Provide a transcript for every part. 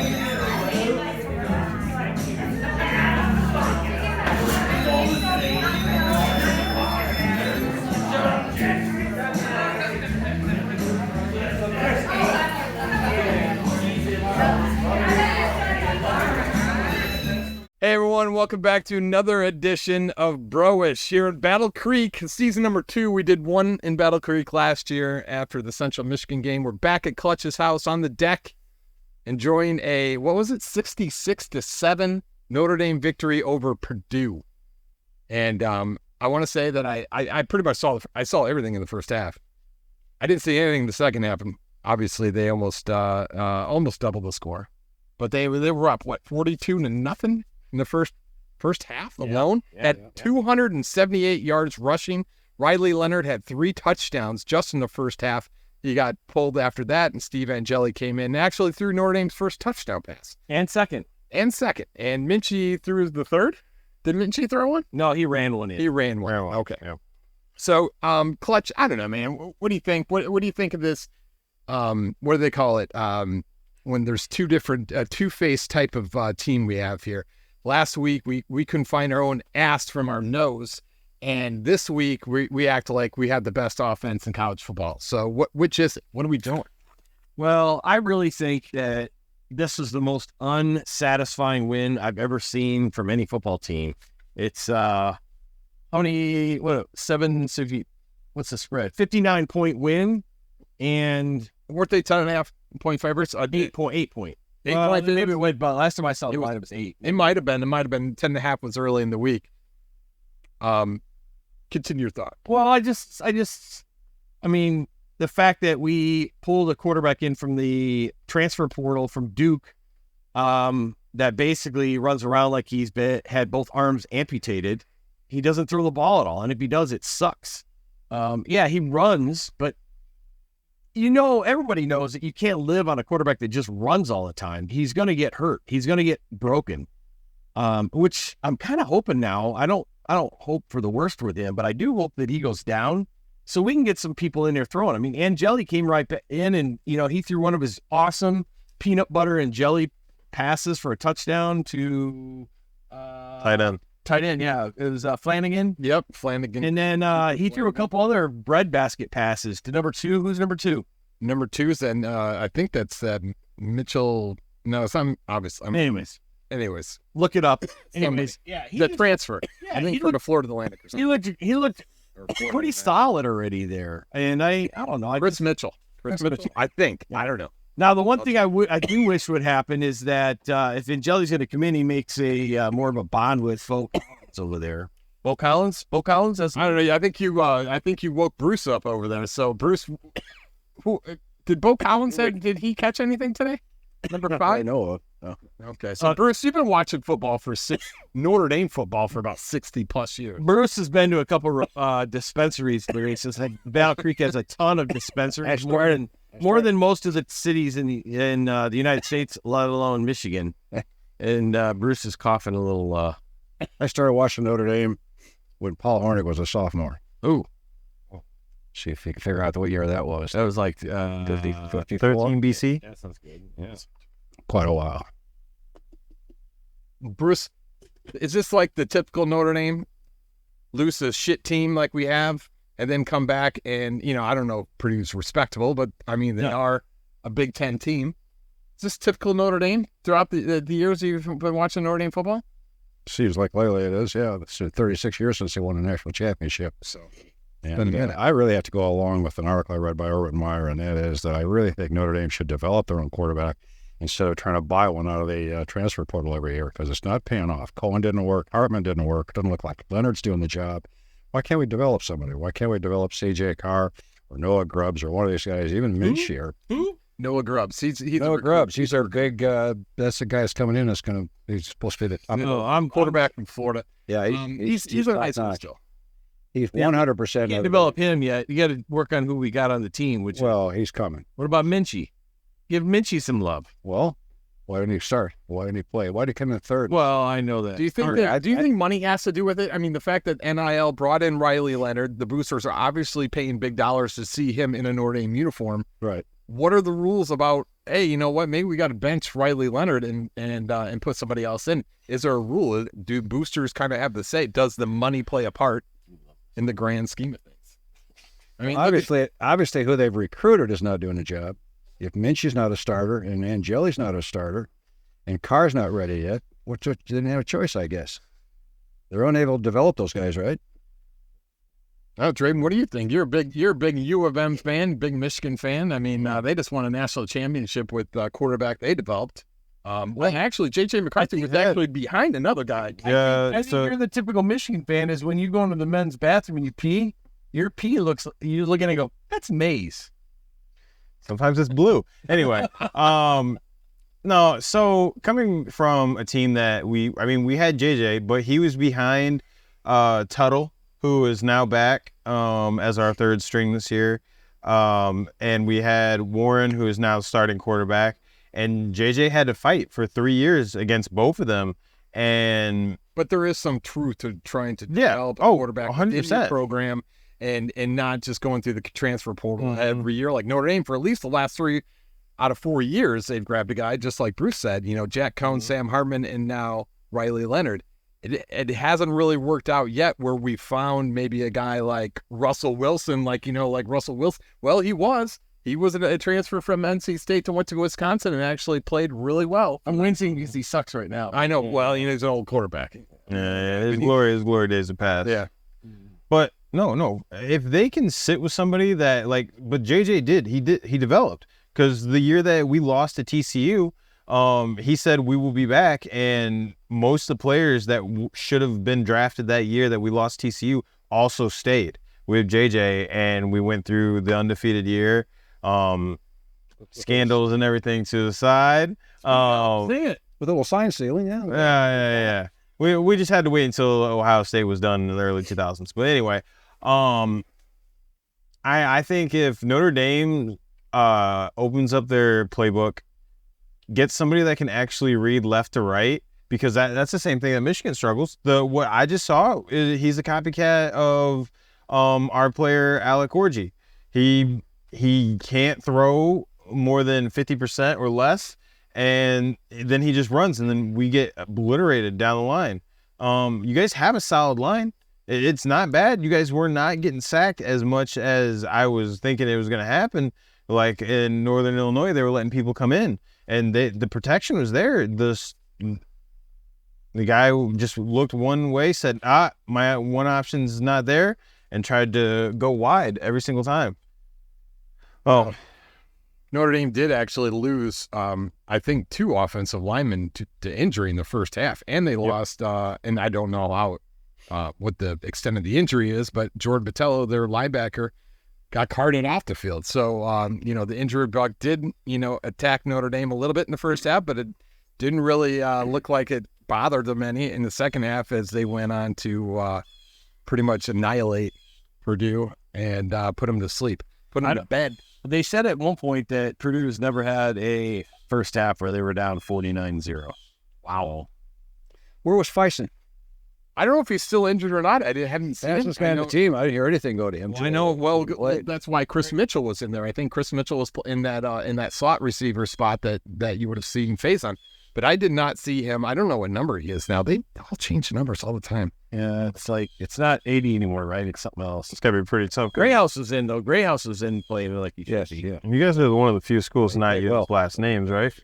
Hey everyone, welcome back to another edition of Broish here at Battle Creek, season number 2. We did one in Battle Creek last year after the Central Michigan game. We're back at Clutch's house on the deck, enjoying a, 66-7 Notre Dame victory over Purdue. And I want to say that I pretty much saw everything in the first half. I didn't see anything in the second half. And obviously, they almost doubled the score, but they were up 42-0 in the first half alone. At 278 yards rushing. Riley Leonard had 3 touchdowns just in the first half. He got pulled after that, and Steve Angeli came in and actually threw Notre Dame's first touchdown pass. And second. And Minchie threw the third? Did Minchie throw one? No, he ran one in. He ran one. Okay. Yeah. So, Clutch, I don't know, man. What do you think? What do you think of this? What do they call it? When there's two different, two-faced type of team we have here. Last week, we couldn't find our own ass from our nose. And this week, we act like we had the best offense in college football. So which is it? What are we doing? Well, I really think that this is the most unsatisfying win I've ever seen from any football team. It's, what's the spread? 59-point win. And weren't they 10.5 favorites? 8 point. Maybe it went, but last time I saw it was 8. It might have been. 10.5 was early in the week. Continue your thought. Well, I mean, the fact that we pulled a quarterback in from the transfer portal from Duke, that basically runs around like he's had both arms amputated. He doesn't throw the ball at all, and if he does, it sucks. He runs, but everybody knows that you can't live on a quarterback that just runs all the time. He's going to get hurt. He's going to get broken, which I'm kind of hoping now. I don't hope for the worst with him, but I do hope that he goes down so we can get some people in there throwing. I mean, Angeli came right in and, he threw one of his awesome peanut butter and jelly passes for a touchdown to tight end. Yeah. It was Flanagan. Yep, Flanagan. And then he threw a couple other breadbasket passes to number 2. Who's number 2? Number 2 is, and I think that's Mitchell. No, it's not obvious. Anyways, look it up. Anyways, the transfer. Yeah, I think from the Florida Atlantic or something. He looked pretty solid already there. And I don't know. Chris Mitchell. I think. I don't know. Now, the one thing I do wish would happen is that if Angeli's going to come in, he makes a more of a bond with Bo Collins over there. Bo Collins? I don't know. I think you woke Bruce up over there. So Bruce, did Bo Collins did he catch anything today? Number 5? I know of. No. Okay, so Bruce, you've been watching football Notre Dame football for about 60 plus years. Bruce has been to a couple of dispensaries since Battle Creek has a ton of dispensaries, more than most of the cities in the United States, let alone Michigan. And Bruce is coughing a little. I started watching Notre Dame when Paul Hornick was a sophomore. Ooh. See if you can figure out what year that was. That was like 13 BC. That sounds good. Yeah. Quite a while. Bruce, is this like the typical Notre Dame? Lose a shit team like we have, and then come back and, I don't know, Purdue's respectable, but I mean, they are a Big Ten team. Is this typical Notre Dame throughout the years you've been watching Notre Dame football? Seems like lately it is, yeah. It's 36 years since they won a national championship. So, and I really have to go along with an article I read by Urban Meyer, and that is that I really think Notre Dame should develop their own quarterback instead of trying to buy one out of the transfer portal every year, because it's not paying off. Cohen didn't work. Hartman didn't work. It doesn't look like Leonard's doing the job. Why can't we develop somebody? Why can't we develop C.J. Carr or Noah Grubbs or one of these guys, even Minch here? Noah Grubbs. He's Noah Grubbs. He's our big, that's the guy that's coming in he's supposed to be I'm quarterback from Florida. Yeah, he's a nice one still. He's 100%. You can't develop him yet. You got to work on who we got on the team. He's coming. What about Minchie? Give Minchie some love. Well, why didn't he start? Why didn't he play? Why did he come in third? Well, I know that. Do you think money has to do with it? I mean, the fact that NIL brought in Riley Leonard, the boosters are obviously paying big dollars to see him in a Notre Dame uniform. Right. What are the rules about hey, you know what? Maybe we got to bench Riley Leonard and put somebody else in. Is there a rule? Do boosters kind of have the say? Does the money play a part in the grand scheme of things? I mean, obviously, who they've recruited is not doing the job. If Minchie's not a starter and Angeli's not a starter, and Carr's not ready yet, they didn't have a choice, I guess. They're unable to develop those guys, right? Oh, Draven, what do you think? You're a big U of M fan, big Michigan fan. I mean, they just won a national championship with quarterback they developed. Well, actually, J.J. McCarthy was actually behind another guy. Yeah, I think you're the typical Michigan fan is when you go into the men's bathroom and you pee, your pee you look at it and go, that's maize. Sometimes it's blue. Anyway, no, so coming from a team that we had JJ, but he was behind Tuttle, who is now back as our third string this year. And we had Warren, who is now starting quarterback. And JJ had to fight for 3 years against both of them. But there is some truth to trying to develop a quarterback 100% program and not just going through the transfer portal every year. Like Notre Dame, for at least the last 3 out of 4 years, they've grabbed a guy, just like Bruce said, Jack Cohn, Sam Hartman, and now Riley Leonard. It hasn't really worked out yet where we found maybe a guy like Russell Wilson, like Russell Wilson. Well, he was a transfer from NC State to went to Wisconsin and actually played really well. I'm wincing because he sucks right now. I know. Well, he's an old quarterback. Yeah, his glory days have passed. Yeah. But no. If they can sit with somebody that but JJ he developed, because the year that we lost to TCU, he said we will be back, and most of the players that should have been drafted that year that we lost TCU also stayed with JJ, and we went through the undefeated year, scandals and everything to the side. With a little sign stealing, yeah. Yeah. We just had to wait until Ohio State was done in the early 2000s. But anyway, I think if Notre Dame opens up their playbook, gets somebody that can actually read left to right, because that's the same thing that Michigan struggles. What I just saw is he's a copycat of our player Alec Orji. He can't throw more than 50% or less, and then he just runs, and then we get obliterated down the line. You guys have a solid line. It's not bad. You guys were not getting sacked as much as I was thinking it was going to happen. Like in Northern Illinois, they were letting people come in, and the protection was there. The guy just looked one way, said, my one option's not there, and tried to go wide every single time. Oh, Notre Dame did actually lose, I think, 2 offensive linemen to injury in the first half, and they lost, and I don't know what the extent of the injury is, but Jordan Botello, their linebacker, got carted off the field. So, the injury bug did, attack Notre Dame a little bit in the first half, but it didn't really look like it bothered them any in the second half as they went on to pretty much annihilate Purdue and put them to sleep, put them to bed. They said at one point that Purdue has never had a first half where they were down 49-0. Wow. Where was Feisen? I don't know if he's still injured or not. I haven't seen him. Fastest guy on the team. I didn't hear anything go to him. I know. Well, that's why Chris Mitchell was in there. I think Chris Mitchell was in that slot receiver spot that you would have seen face on. But I did not see him. I don't know what number he is now. They all change numbers all the time. Yeah, it's like it's not 80 anymore, right? It's something else. It's got to be pretty tough. Greyhouse was in, though. Greyhouse was in playing like he should be. Yeah. You guys are one of the few schools to not use last names, right?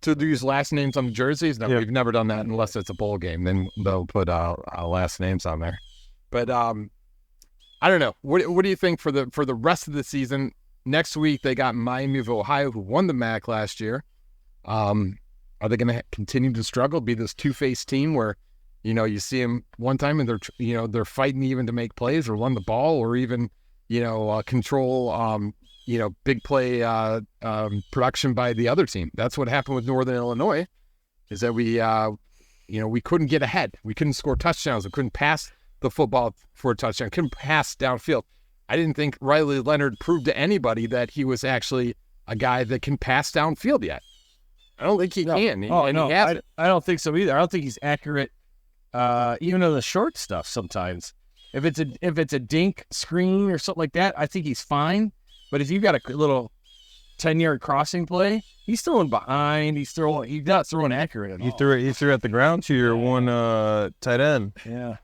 To use last names on the jerseys? No, we've never done that unless it's a bowl game. Then they'll put last names on there. But I don't know. What do you think for the rest of the season? Next week they got Miami of Ohio, who won the MAC last year. Are they going to continue to struggle? Be this two-faced team where you see them one time and they're fighting even to make plays or run the ball or even control big play production by the other team. That's what happened with Northern Illinois, is that we couldn't get ahead. We couldn't score touchdowns. We couldn't pass the football for a touchdown. Couldn't pass downfield. I didn't think Riley Leonard proved to anybody that he was actually a guy that can pass downfield yet. I don't think he can. He hasn't. I don't think so either. I don't think he's accurate, even on the short stuff sometimes. If it's a dink screen or something like that, I think he's fine. But if you've got a little 10-yard crossing play, he's throwing behind. He's not throwing accurate at all. He threw at the ground to your one tight end. Yeah.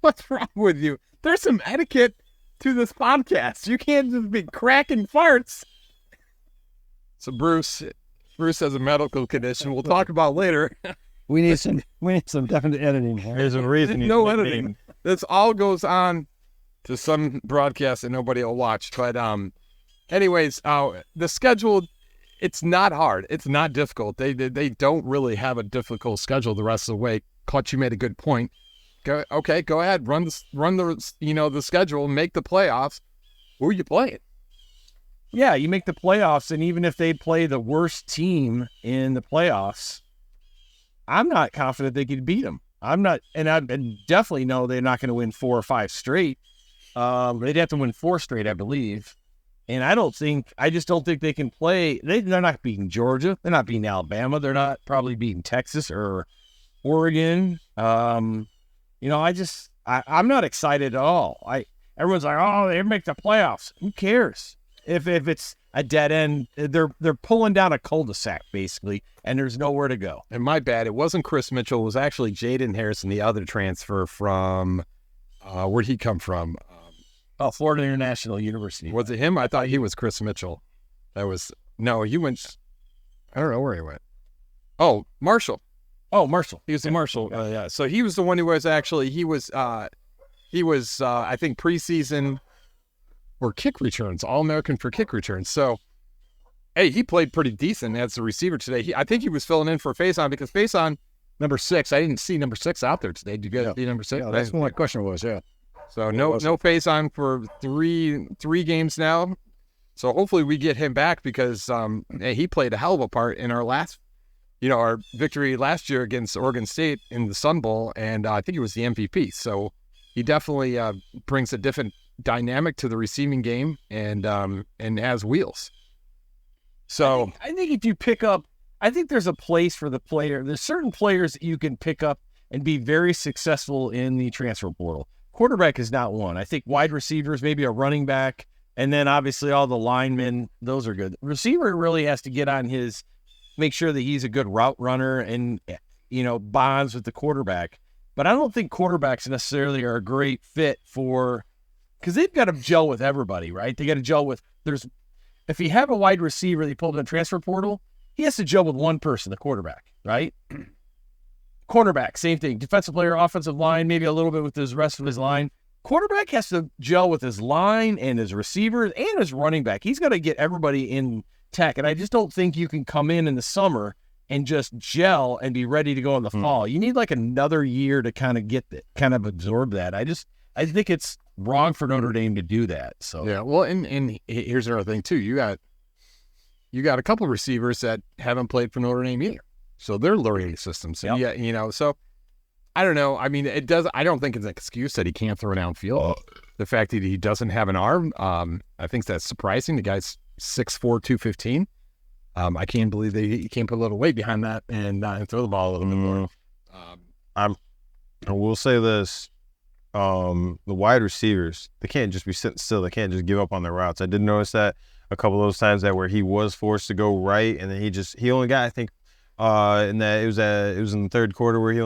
What's wrong with you? There's some etiquette to this podcast. You can't just be cracking farts. So Bruce has a medical condition we'll talk about later. We need some definite editing. There's a reason. No editing. This all goes on to some broadcast that nobody will watch. But anyways, the schedule, it's not hard. It's not difficult. They don't really have a difficult schedule the rest of the way. Clutch, you made a good point. Go ahead, run the schedule, make the playoffs. Who are you playing? Yeah, you make the playoffs, and even if they play the worst team in the playoffs, I'm not confident they could beat them. I'm not, and I definitely know they're not going to win 4 or 5 straight. They'd have to win 4 straight, I believe. And I just don't think they can play. They're not beating Georgia. They're not beating Alabama. They're not probably beating Texas or Oregon. I'm not excited at all. Everyone's like, oh, they make the playoffs. Who cares? If it's a dead end, they're pulling down a cul-de-sac basically, and there's nowhere to go. And my bad, it wasn't Chris Mitchell. It was actually Jaden Harrison, the other transfer from where'd he come from? Florida International University. Was it him? I thought he was Chris Mitchell. He went. I don't know where he went. Oh, Marshall. Oh, Marshall. He was the Marshall. Yeah. So he was the one who was actually I think preseason or kick returns, All-American for kick returns. So, hey, he played pretty decent as a receiver today. I think he was filling in for Faison because Faison, number 6, I didn't see number 6 out there today. Did you guys see number 6? Yeah, that's what my question was, yeah. So no Faison for three games now. So hopefully we get him back because he played a hell of a part in our our victory last year against Oregon State in the Sun Bowl, and I think he was the MVP. So he definitely brings a different dynamic to the receiving game and has wheels. So I think if you pick up, I think there's a place for the player. There's certain players that you can pick up and be very successful in the transfer portal. Quarterback is not one. I think wide receivers, maybe a running back, and then obviously all the linemen, those are good. Receiver really has to get on make sure that he's a good route runner and, bonds with the quarterback. But I don't think quarterbacks necessarily are a great fit because they've got to gel with everybody, right? They got to gel with, if you have a wide receiver that you pulled in the transfer portal, he has to gel with one person, the quarterback, right? Cornerback, same thing. Defensive player, offensive line, maybe a little bit with the rest of his line. Quarterback has to gel with his line and his receivers and his running back. He's got to get everybody in tech. And I just don't think you can come in the summer and just gel and be ready to go in the fall. You need like another year to kind of absorb that. I think it's wrong for Notre Dame to do that. So yeah, well, and here's another thing too. You got a couple of receivers that haven't played for Notre Dame either. So they're learning the system. So yeah, so I don't know. I mean, I don't think it's an excuse that he can't throw downfield. The fact that he doesn't have an arm, I think that's surprising. The guy's 6'4", 215. I can't believe he can't put a little weight behind that and throw the ball a little bit more. I will say this. The wide receivers, they can't just be sitting still. They can't just give up on their routes. I did notice that a couple of those times where he was forced to go right, and then he only got, I think, and that it was in the third quarter where he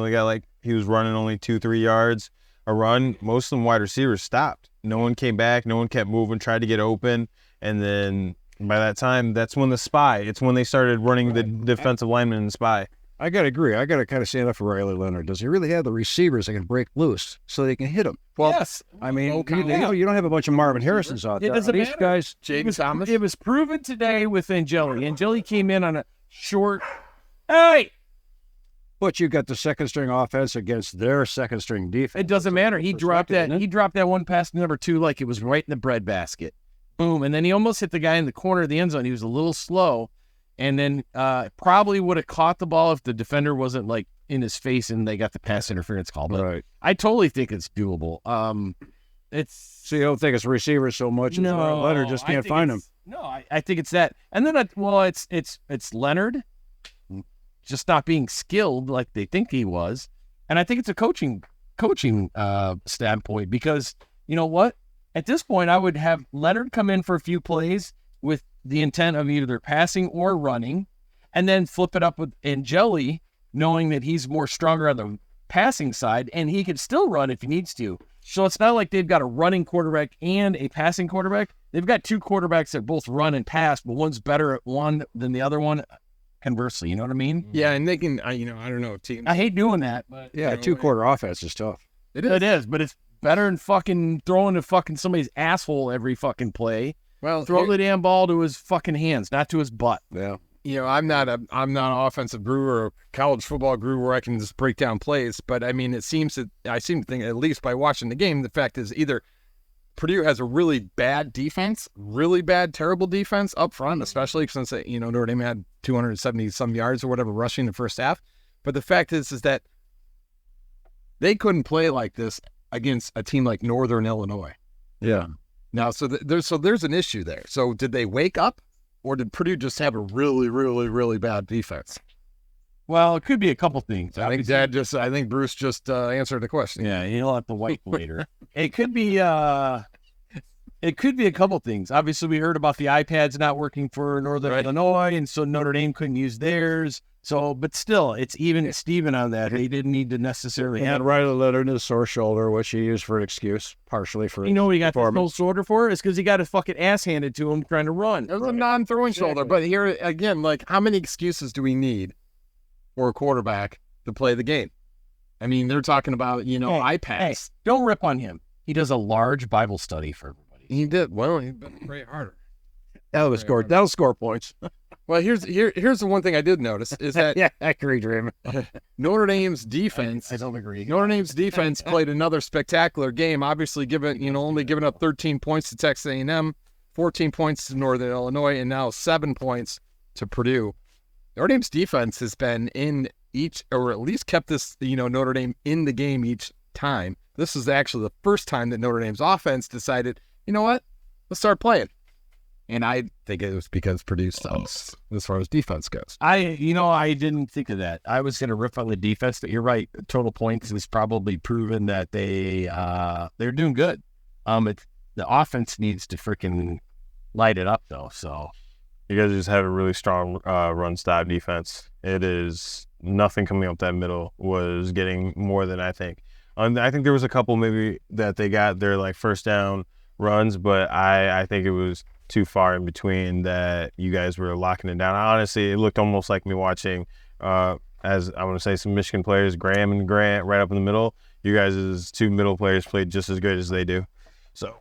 was running only 2-3 yards a run. Most of them wide receivers stopped. No one came back. No one kept moving, tried to get open. And then by that time, it's when they started running the defensive lineman and spy. I got to agree. I got to kind of stand up for Riley Leonard. Does he really have the receivers that can break loose so they can hit him? Well, yes. I mean, you don't have a bunch of Marvin Harrisons out there. It doesn't These matter. guys, James Thomas. It was proven today with Angeli. Angeli came in on a short. Hey, but you got the second string offense against their second string defense. it doesn't matter. He dropped that. He dropped that one pass to number 2 like it was right in the breadbasket. Boom, and then he almost hit the guy in the corner of the end zone. He was a little slow, and then probably would have caught the ball if the defender wasn't like in his face and they got the pass interference call. But Right. I totally think it's doable. So you don't think it's receivers so much? No, Leonard just I can't think find him. No, I think it's that. And then, it's Leonard just not being skilled like they think he was. And I think it's a coaching standpoint because you know what? At this point, I would have Leonard come in for a few plays with the intent of either passing or running, and then flip it up with Angeli, knowing that he's more stronger on the passing side, and he can still run if he needs to. So it's not like they've got a running quarterback and a passing quarterback. They've got two quarterbacks that both run and pass, but one's better at one than the other one. Conversely, you know what I mean? Yeah, and they can, I don't know, teams. I hate doing that, but Yeah, two-quarter offense is tough. It is. it is. But it's better than fucking throwing to fucking somebody's asshole every fucking play. Well, Throw the damn ball to his fucking hands, not to his butt. Yeah. I'm not an offensive guru or a college football guru where I can just break down plays, but I mean, it seems that I seem to think, at least by watching the game, the fact is either Purdue has a really bad defense, really bad, terrible defense up front, especially since Notre Dame had 270 some yards or whatever rushing the first half. But the fact is that they couldn't play like this against a team like Northern Illinois. Yeah. Now, there's an issue there. So did they wake up, or did Purdue just have a really, really, really bad defense? Well, it could be a couple things. I think Bruce just answered the question. Yeah, he'll have to wipe later. It could be a couple things. Obviously, we heard about the iPads not working for Northern Illinois, and so Notre Dame couldn't use theirs. So, but still, it's even Steven on that. They didn't need to necessarily He have. had Riley Leonard in his sore shoulder, which he used for an excuse, partially for. You know what he got the performance. whole shoulder for? It's because he got his fucking ass handed to him trying to run. It was a non-throwing shoulder, but here again, like, how many excuses do we need for a quarterback to play the game? I mean, they're talking about iPads. Hey, don't rip on him. He does a large Bible study for everybody. He did well. He better pray harder. That'll score points. Well, here's the one thing I did notice is that Yeah, I agree, Draven. Notre Dame's defense. I don't agree. Notre Dame's defense played another spectacular game. Obviously, only giving up 13 points to Texas A&M, 14 points to Northern Illinois, and now 7 points to Purdue. Notre Dame's defense has been in each, or at least kept this, Notre Dame in the game each time. This is actually the first time that Notre Dame's offense decided, you know what, let's start playing. And I think it was because Purdue sucks as far as defense goes. I didn't think of that. I was going to riff on the defense, but you're right. Total points is probably proven that they're doing good. The offense needs to freaking light it up though. So You guys just have a really strong run stop defense. It is nothing coming up that middle was getting more than I think. I think there was a couple maybe that they got their like first down runs, but I think it was too far in between that you guys were locking it down. Honestly, it looked almost like me watching, as I want to say, some Michigan players, Graham and Grant, right up in the middle. You guys' two middle players played just as good as they do. So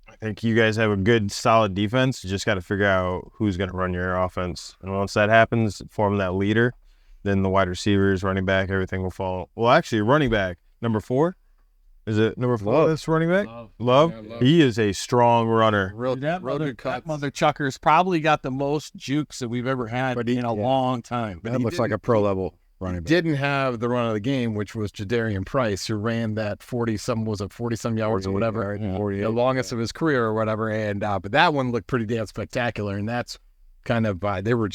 I think you guys have a good, solid defense. You just got to figure out who's going to run your offense. And once that happens, form that leader, then the wide receivers, running back, everything will fall. Well, actually, running back, number 4. Is it number 4 that's running back? Love. Yeah, Love. He is a strong runner. that real mother, good cuts. that mother chucker's probably got the most jukes that we've ever had But in a long time. That looks like a pro level running back. Didn't have the run of the game, which was Jadarian Price, who ran that 40-some yards or whatever, the longest of his career or whatever. And but that one looked pretty damn spectacular. And that's kind of they were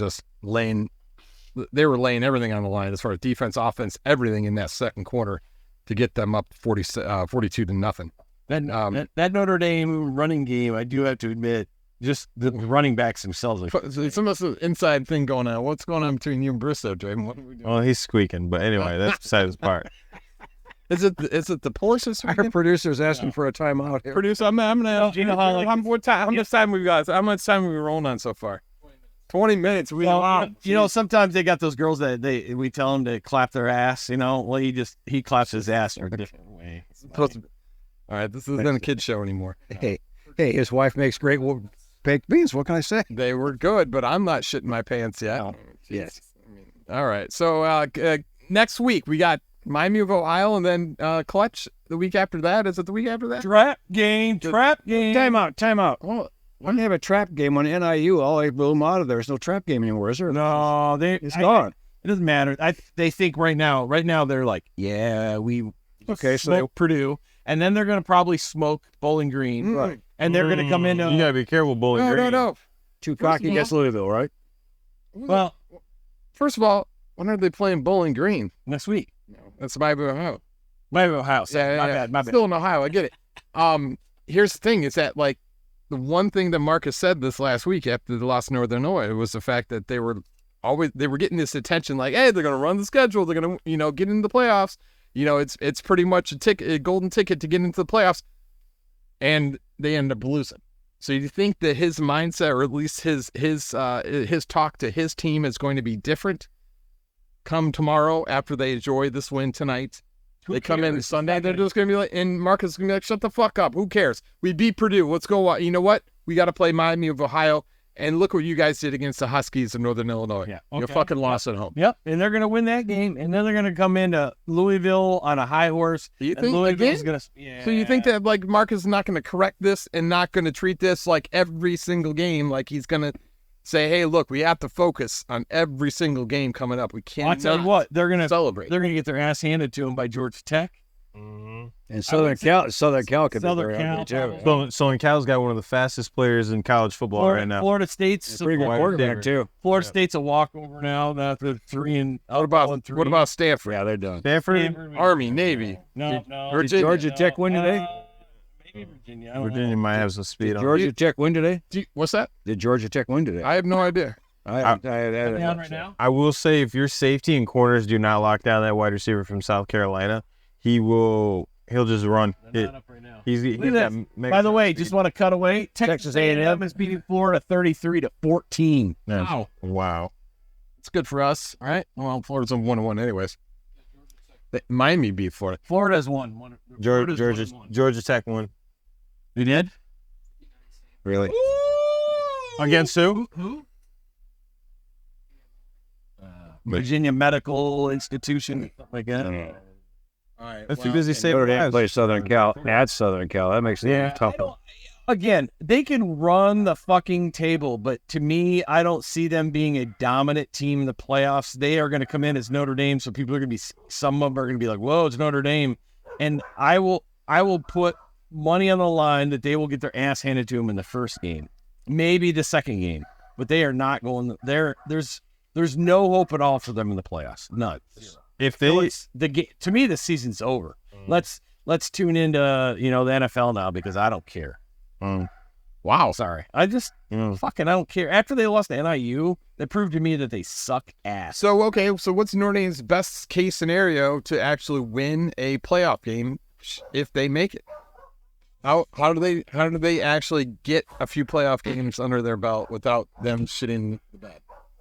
laying everything on the line as far as defense, offense, everything in that second quarter to get them up 42 to nothing. That Notre Dame running game, I do have to admit, just the running backs themselves. It's almost an inside thing going on. What's going on between you and Bruce, though, Draven? What are we doing? Well, he's squeaking, but anyway, that's besides the part. Is it the Polish this Our weekend? producer's asking for a timeout here. Producer, I'm gonna. Gina Hall, like- how much time we got? How much time we rolling on so far? 20 minutes. Sometimes they got those girls that we tell them to clap their ass. Well, he claps his ass in a different way. All right, this isn't a kid show anymore. Hey, his wife makes great baked beans. What can I say? They were good, but I'm not shitting my pants yet. No. Yes. All right. So next week we got Miami of Ohio, and then Clutch the week after that. Is it the week after that? Trap game. Time out. Oh, When they have a trap game on NIU, all they blew them out of there. There's no trap game anymore, is there? No, It's gone. It doesn't matter. They think right now they're like, yeah, we Okay, so smoke Purdue, and then they're going to probably smoke Bowling Green, Right. and they're going to come into You gotta be careful, Bowling Green. no. too cocky against Louisville, right? well First of all, when are they playing Bowling Green? next week. That's Miami of Ohio. Miami Ohio. Yeah, My bad. Still in Ohio. I get it. Here's the thing: is that like the one thing that Marcus said this last week after they lost Northern Illinois was the fact that they were getting this attention, like, hey, they're going to run the schedule, they're going to, get into the playoffs. It's pretty much a golden ticket to get into the playoffs, and they end up losing. So you think that his mindset, or at least his talk to his team, is going to be different come tomorrow after they enjoy this win tonight? They come in Sunday, they're just going to be like, and Marcus is going to be like, shut the fuck up. Who cares? We beat Purdue. Let's go. You know what? We got to play Miami of Ohio. And look what you guys did against the Huskies of Northern Illinois. Yeah, You fucking lost at home. Yep, and they're going to win that game, and then they're going to come into Louisville on a high horse. Do you and think Louisville's again? going to? Yeah. So you think that, like, Marcus is not going to correct this and not going to treat this like every single game, like he's going to say, hey, look, we have to focus on every single game coming up. We can't. I'll tell you what, they're going to celebrate. They're going to get their ass handed to them by Georgia Tech. And Southern Cal could be Southern very Cal, ugly, too. probably. Southern Cal's got one of the fastest players in college football right now. Florida State's Pretty good quarterback, too. Florida State's a walkover now. After 3 What about Stanford? Yeah, they're done. Stanford, Army, Navy? No. Virginia. Georgia Tech win today? Maybe Virginia. I don't Virginia know. might have some speed on. Georgia Tech win today? What's that? Did Georgia Tech win today? I have no idea. Are they on right now? I will say, if your safety and corners do not lock down that wide receiver from South Carolina, he'll just run. They're not up right now. He's Look at got this. By the way, just want to cut away. Texas A&M is beating Florida 33-14. Wow. It's good for us, all right? Well, Florida's on 1-1 anyways. Miami beat Florida. Florida's won. Georgia Tech won. You did? Really? Against who? Virginia Medical Institution, something like that. All right. That's too busy saving Notre Dame lives. plays Southern Cal. That's Southern Cal. That makes it tough. Again, they can run the fucking table, but to me, I don't see them being a dominant team in the playoffs. They are going to come in as Notre Dame, so people are going to be, some of them are going to be like, whoa, it's Notre Dame. And I will put money on the line that they will get their ass handed to them in the first game, maybe the second game, but they are not going there. There's no hope at all for them in the playoffs. None. If they, To me, the season's over. Let's tune into the NFL now because I don't care. Wow. Sorry, I just fucking I don't care. After they lost to NIU, that proved to me that they suck ass. So what's Notre Dame's best case scenario to actually win a playoff game if they make it? How do they actually get a few playoff games under their belt without them shitting the bed?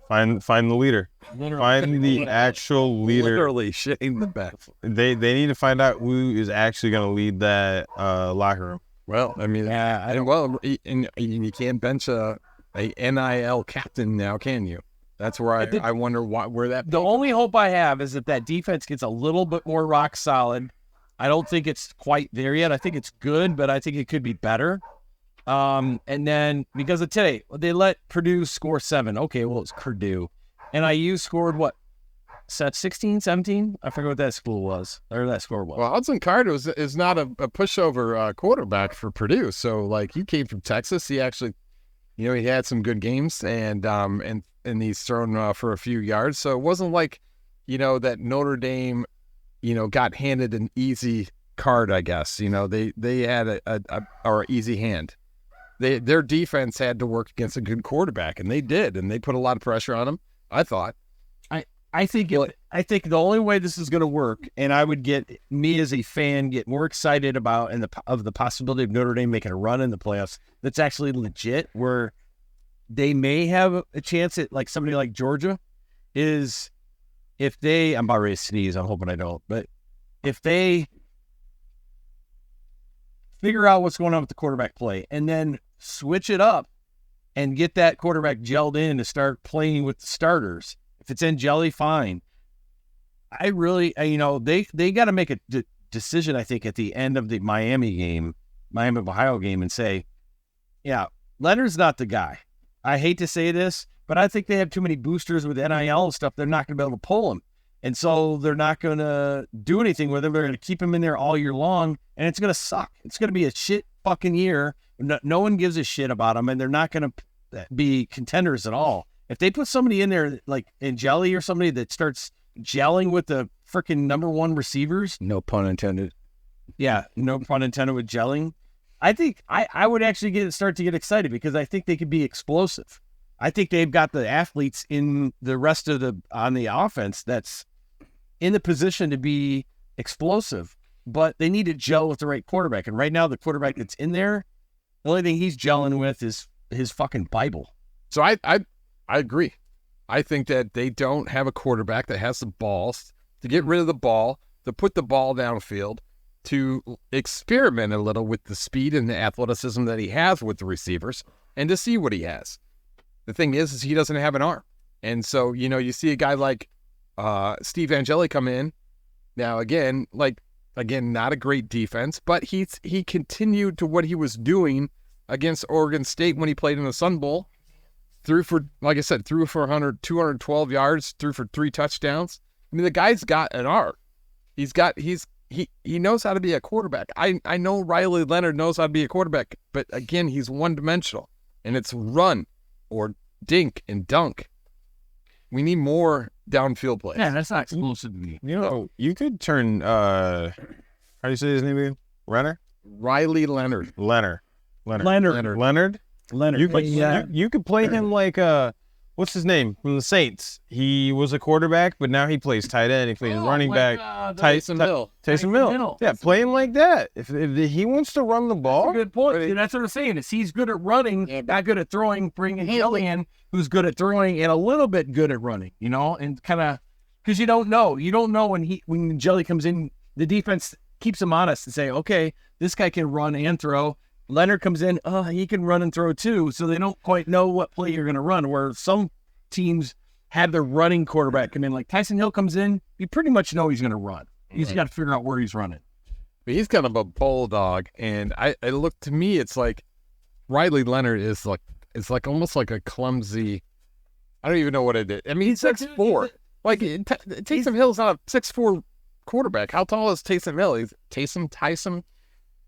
find the leader. Find the actual leader. Literally shitting the bed. They need to find out who is actually going to lead that locker room. Well, I mean, and you can't bench a NIL captain now, can you? That's where I wonder where that. The only hope I have is that defense gets a little bit more rock solid. I don't think it's quite there yet. I think it's good, but I think it could be better. And then because of today, they let Purdue score 7. Okay, well, it's Purdue. NIU scored what? 16, 17? I forget what that school was, or that score was. Well, Hudson Card is not a pushover quarterback for Purdue. So, like, he came from Texas. He actually, he had some good games, and he's thrown for a few yards. So it wasn't like, that Notre Dame, got handed an easy card, I guess. They had an easy hand. Their defense had to work against a good quarterback, and they did, and they put a lot of pressure on him, I thought. I think the only way this is going to work, and I would get me as a fan get more excited about of the possibility of Notre Dame making a run in the playoffs that's actually legit, where they may have a chance at like somebody like Georgia, is if they, I'm about ready to sneeze, I'm hoping I don't, but if they figure out what's going on with the quarterback play and then switch it up and get that quarterback gelled in to start playing with the starters. If it's in jelly, fine. I really, they got to make a decision, I think, at the end of the Miami of Ohio game and say, yeah, Leonard's not the guy. I hate to say this, but I think they have too many boosters with NIL and stuff. They're not going to be able to pull him. And so they're not going to do anything with him. They're going to keep him in there all year long, and it's going to suck. It's going to be a shit fucking year. No one gives a shit about them, and they're not going to be contenders at all. If they put somebody in there like in jelly or somebody that starts gelling with the freaking number one receivers. No pun intended. Yeah, no pun intended with gelling. I think I would actually start to get excited because I think they could be explosive. I think they've got the athletes in the rest of on the offense that's in the position to be explosive, but they need to gel with the right quarterback. And right now, the quarterback that's in there, the only thing he's gelling with is his fucking Bible. So I agree. I think that they don't have a quarterback that has the balls to get rid of the ball, to put the ball downfield, to experiment a little with the speed and the athleticism that he has with the receivers, and to see what he has. The thing is he doesn't have an arm. And so, you see a guy like Steve Angeli come in. Now, again, not a great defense, but he continued to what he was doing against Oregon State when he played in the Sun Bowl. Threw for 212 yards, threw for 3 touchdowns. I mean, the guy's got an arm. He knows how to be a quarterback. I know Riley Leonard knows how to be a quarterback, but again, he's one-dimensional, and it's run or dink and dunk. We need more downfield plays. Yeah, that's not explosive to me. You could turn, how do you say his name again? Riley Leonard. Leonard. You could play him like, what's his name from the Saints? He was a quarterback, but now he plays tight end. He plays running back. Taysom Hill. Taysom Hill. Yeah, play him like that. If he wants to run the ball. That's a good point. See, that's what I'm saying. Is he's good at running, not good at throwing, bringing Hill in, who's good at throwing and a little bit good at running, and kind of, because you don't know. You don't know when Jelly comes in, the defense keeps him honest and say, okay, this guy can run and throw. Leonard comes in, he can run and throw too, so they don't quite know what play you're going to run, where some teams have their running quarterback come in. Like Tyson Hill comes in, you pretty much know he's going to run. He's got to figure out where he's running. But he's kind of a bulldog, and to me, it's like Riley Leonard is like, it's like almost like a clumsy, I don't even know what it is. I mean, he's 6'4". Taysom Hill's not a 6'4" quarterback. How tall is Taysom Hill? He's Tyson?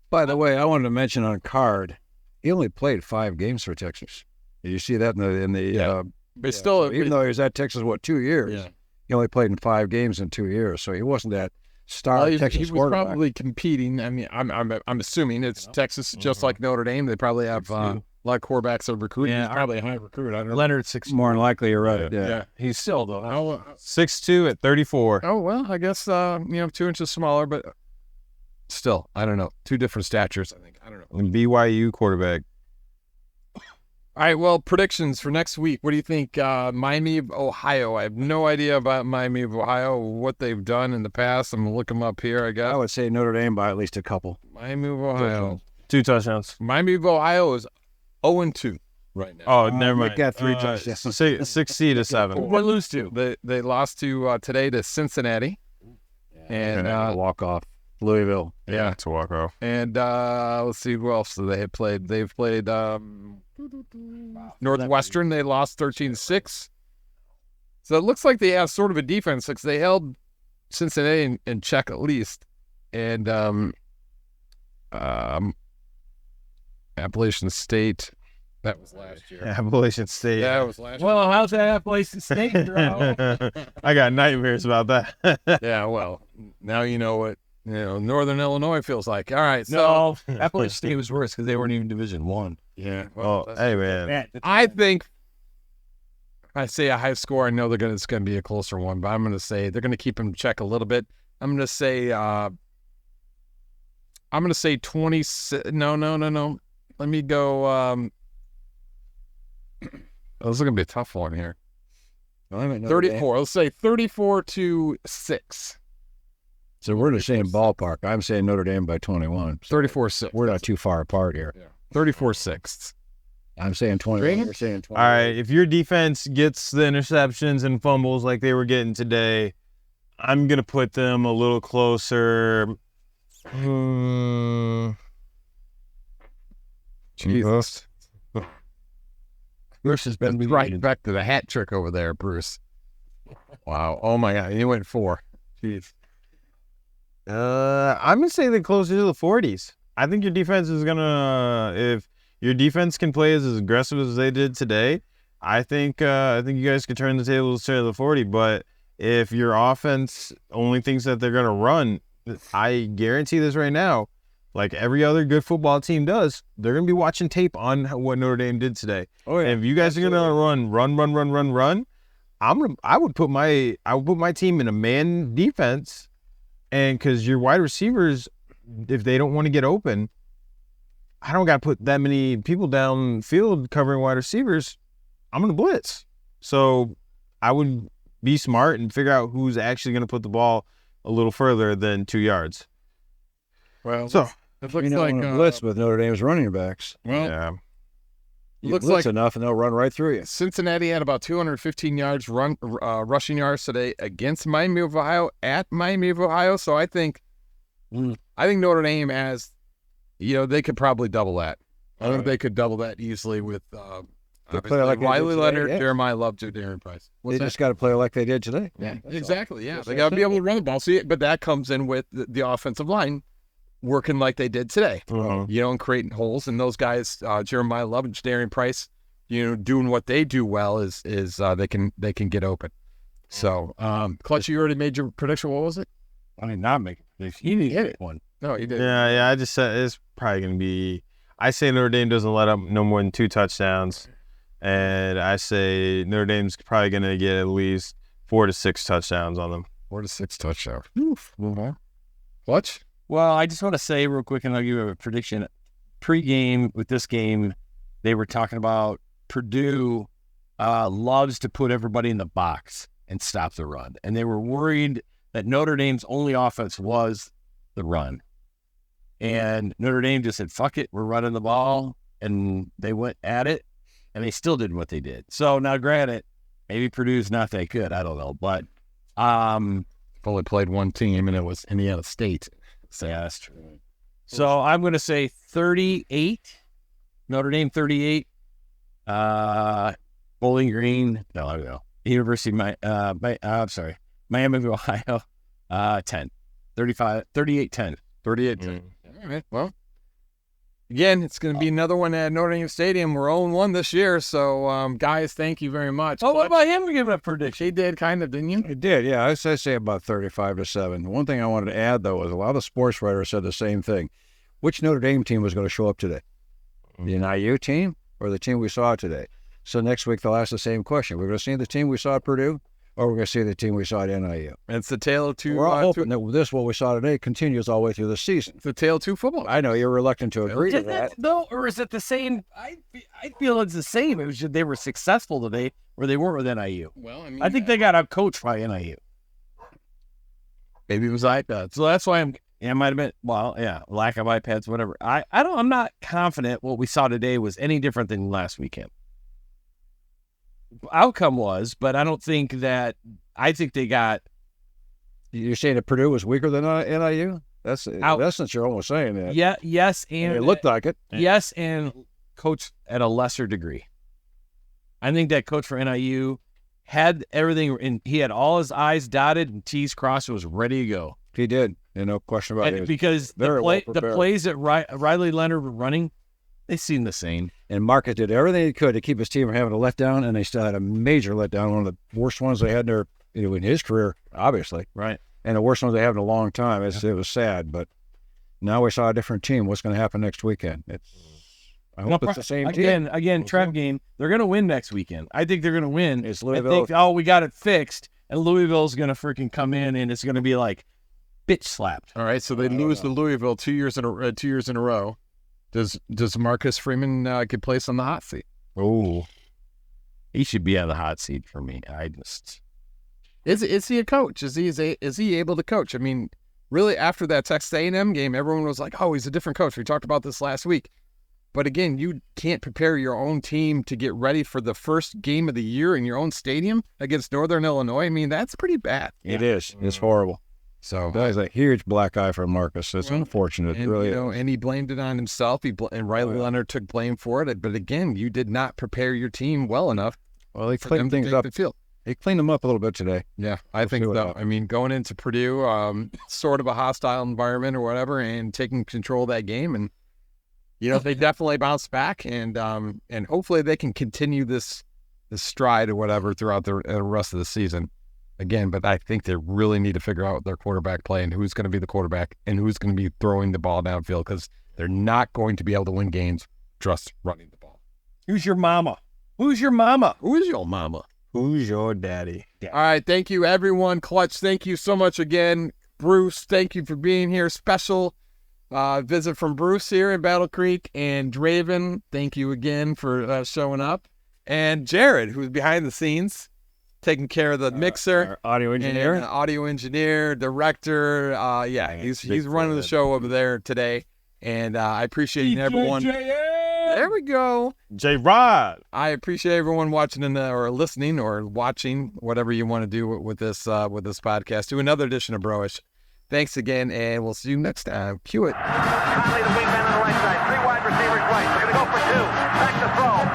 By the way, I wanted to mention on Card, he only played 5 games for Texas. You see that in the but still, so even though he was at Texas 2 years, he only played in 5 games in 2 years, so he wasn't that star Texas he was quarterback. Probably competing. I mean, I'm assuming it's Texas, just like Notre Dame. They probably have a lot of quarterbacks that recruit. Yeah, he's probably a high recruit. I don't know. Leonard 6'4". More than likely, you're right. Yeah. He's still though 6'2" at 34. Oh well, I guess 2 inches smaller, but still, I don't know. 2 different statures, I think. I don't know. And BYU quarterback. All right, well, predictions for next week. What do you think? Miami of Ohio. I have no idea about Miami of Ohio, what they've done in the past. I'm going to look them up here, I guess. I would say Notre Dame by at least a couple. Miami of Ohio. 2 touchdowns. Miami of Ohio is 0-2 right now. Oh, never mind. They got 3 touchdowns. 60 to 7. What lose to? They lost to today to Cincinnati. And walk off. Louisville. Yeah. To walk off. And let's see who else they had played. They've played Northwestern. They lost 13-6. So it looks like they have sort of a defense because they held Cincinnati in check at least. And Appalachian State, that was last year. Appalachian State. Yeah, that was last year. Well, how's that Appalachian State? I got nightmares about that. Yeah, well, now you know what Northern Illinois feels like. All right, so No, Appalachian State was worse because they weren't even Division I. yeah. Well, hey man, I think I say a high score. I know it's going to be a closer one, but I'm going to say they're going to keep them in check a little bit. I'm going to say 26. No. Let me go. This is going to be a tough one here. 34. Let's say 34-6. So we're in the same ballpark. I'm saying Notre Dame by 21. So 34-6. we're not too far apart here. 34-6. I'm saying 21. You're saying 20. all right. If your defense gets the interceptions and fumbles like they were getting today, I'm gonna put them a little closer. Jesus. Bruce has been Right back to the hat trick over there, Bruce. Wow. Oh my God. He went 4. Jeez. I'm gonna say they're closer to the 40s. I think your defense is gonna, if your defense can play as aggressive as they did today, I think you guys could turn the tables to the 40. But if your offense only thinks that they're gonna run, I guarantee this right now, like every other good football team does. They're going to be watching tape on what Notre Dame did today. Oh yeah. And if you guys are going to run, I would put my team in a man defense, and because your wide receivers, if they don't want to get open, I don't got to put that many people downfield covering wide receivers. I'm going to blitz. So I would be smart and figure out who's actually going to put the ball a little further than 2 yards. Well, So it looks You know, like on a blitz with Notre Dame's running backs. well, yeah, You looks blitz like enough, and they'll run right through you. Cincinnati had about 215 yards rushing yards today against Miami of Ohio at Miami of Ohio. So I think Notre Dame has, they could probably double that. I think they could double that easily with play like they did Riley today, Leonard, yeah. Jeremiah Love, Darren Price. They just got to play like they did today. Yeah, That's exactly. Yeah, That's they that got to be able simple. to run the ball. See, but that comes in with the offensive line working like they did today. And creating holes. And those guys, Jeremiah Love and Darren Price, doing what they do well is they can get open. So, Clutch, you already made your prediction. What was it? I mean, not make it. He didn't hit it one. No, you did. yeah. I just said it's probably going to be. I say Notre Dame doesn't let up no more than 2 touchdowns, and I say Notre Dame's probably going to get at least 4 to 6 touchdowns on them. 4 to 6 touchdowns. Clutch. Well, I just want to say real quick, and I'll give you a prediction. Pre-game with this game, they were talking about Purdue loves to put everybody in the box and stop the run, and they were worried that Notre Dame's only offense was the run. And Notre Dame just said, fuck it, we're running the ball. And they went at it, and they still did what they did. So now, granted, maybe Purdue's not that good. I don't know. But Only played one team, and it was Indiana State. So, yeah, that's true. So I'm going to say 38, Notre Dame 38, Bowling Green, no, I don't know, University, I'm sorry, Miami of Ohio, 10, 35, 38-10. 38-10. All right. Well, again, it's going to be another one at Notre Dame Stadium. We're 0-1 this year. So, guys, thank you very much. Oh, what about him giving a prediction? He did kind of, didn't you? It did, yeah. I'd say about 35-7. One thing I wanted to add, though, is a lot of sports writers said the same thing. Which Notre Dame team was going to show up today? The NIU team or the team we saw today? So next week they'll ask the same question. We're going to see the team we saw at Purdue, or we're going to see the team we saw at NIU. It's the tale of two. We're all hoping that this, what we saw today, continues all the way through the season. It's the tale of two football. I know you're reluctant to agree to Is that. that though, or is it the same? I feel it's the same. It was just they were successful today, or they weren't with NIU. Well, I mean, I think they got outcoached by NIU. maybe it was iPad. So that's why I'm. Yeah, it might have been. Well, yeah, lack of iPads, whatever. I'm not confident what we saw today was any different than last weekend. Outcome was, but I don't think that. I think they got. You're saying that Purdue was weaker than NIU? That's in essence, you're almost saying that. Yeah. Yes, and it looked like it. yes, and coach at a lesser degree. I think that coach for NIU had everything, and he had all his I's dotted and T's crossed and was ready to go. He did. No question about it. Because the plays that Riley Leonard were running, they seemed the same. And Marcus did everything he could to keep his team from having a letdown, and they still had a major letdown, one of the worst ones they had in in his career, obviously. Right. And the worst ones they have in a long time. It was sad, but now we saw a different team. What's going to happen next weekend? I hope it's the same team. Again, trap game. They're going to win next weekend. I think they're going to win. It's I Louisville. think, we got it fixed, and Louisville's going to freaking come in, and it's going to be like bitch slapped. All right, so they lose to Louisville 2 years in a row. Does Marcus Freeman get placed on the hot seat? Oh, he should be on the hot seat for me. Is he a coach? Is he able to coach? I mean, really, after that Texas A&M game, everyone was like, "Oh, he's a different coach." We talked about this last week. But again, you can't prepare your own team to get ready for the first game of the year in your own stadium against Northern Illinois. I mean, that's pretty bad. It is. It's horrible. So That is a huge black eye for Marcus. It's unfortunate. And, it really is. and he blamed it on himself. And Riley Leonard took blame for it. But again, you did not prepare your team well enough. Well, they for them cleaned to things take up. the field. They cleaned them up a little bit today. Yeah, I think see what so. happens. I mean, going into Purdue, sort of a hostile environment or whatever, and taking control of that game, and they definitely bounced back, and hopefully they can continue this stride or whatever throughout the rest of the season. again, but I think they really need to figure out their quarterback play and who's going to be the quarterback and who's going to be throwing the ball downfield because they're not going to be able to win games just running the ball. Who's your mama? Who's your mama? Who is your mama? Who's your daddy? All right, thank you, everyone. Clutch, thank you so much again. Bruce, thank you for being here. Special visit from Bruce here in Battle Creek. And Draven, thank you again for showing up. And Jared, who's behind the scenes, taking care of the mixer. Our audio engineer. And, audio engineer, director. He's running the show over there today. And I appreciate everyone. There we go. J-Rod. I appreciate everyone watching or listening or watching, whatever you want to do with this podcast. To another edition of Broish. Thanks again, and we'll see you next time. Cue it. Conley, the wingman on the right side. 3 wide receivers right. They're going to go for 2. Back to throw.